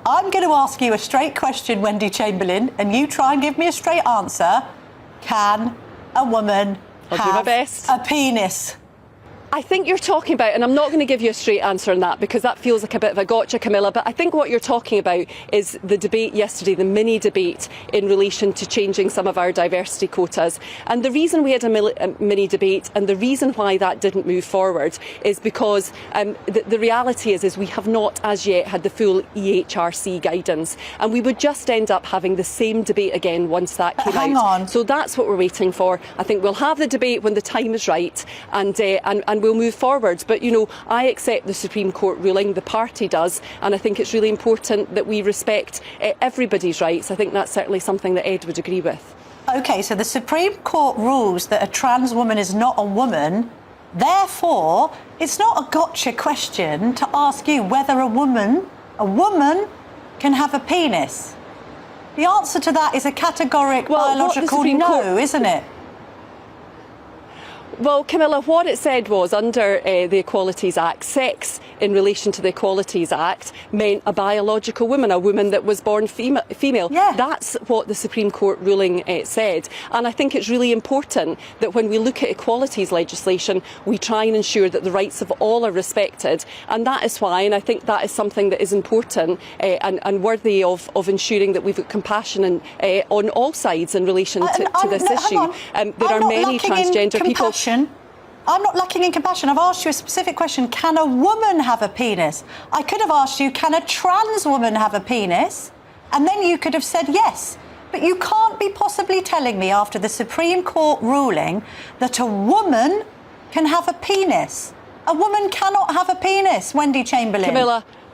I'm going to ask you a straight question, Wendy Chamberlain, and you try and give me a straight answer. Can a woman have a penis? I think you're talking about, and I'm not going to give you a straight answer on that because that feels like a bit of a gotcha, Camilla, but I think what you're talking about is the debate yesterday, the mini debate in relation to changing some of our diversity quotas. And the reason we had a mini debate and the reason why that didn't move forward is because the reality is we have not as yet had the full EHRC guidance, and we would just end up having the same debate again once that came out. Hang on. So that's what we're waiting for. I think we'll have the debate when the time is right, and we'll move forward. But, you know, I accept the Supreme Court ruling, the party does, and I think it's really important that we respect everybody's rights. I think that's certainly something that Ed would agree with. OK, so the Supreme Court rules that a trans woman is not a woman. Therefore, it's not a gotcha question to ask you whether a woman can have a penis. The answer to that is a categoric biological no, isn't it? Well, Camilla, what it said was under the Equalities Act, sex in relation to the Equalities Act meant a biological woman, a woman that was born female. Yeah. That's what the Supreme Court ruling said. And I think it's really important that when we look at equalities legislation, we try and ensure that the rights of all are respected. And that is why, and I think that is something that is important and worthy of ensuring that we've got compassion on all sides in relation to this issue. There are many transgender people. I'm not lacking in compassion. I've asked you a specific question. Can a woman have a penis? I could have asked you, can a trans woman have a penis? And then you could have said yes. But you can't be possibly telling me after the Supreme Court ruling that a woman can have a penis. A woman cannot have a penis, Wendy Chamberlain.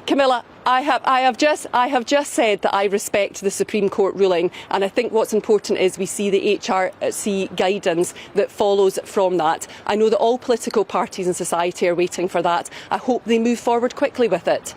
Camilla, I have just said that I respect the Supreme Court ruling, and I think what's important is we see the HRC guidance that follows from that. I know that all political parties in society are waiting for that. I hope they move forward quickly with it.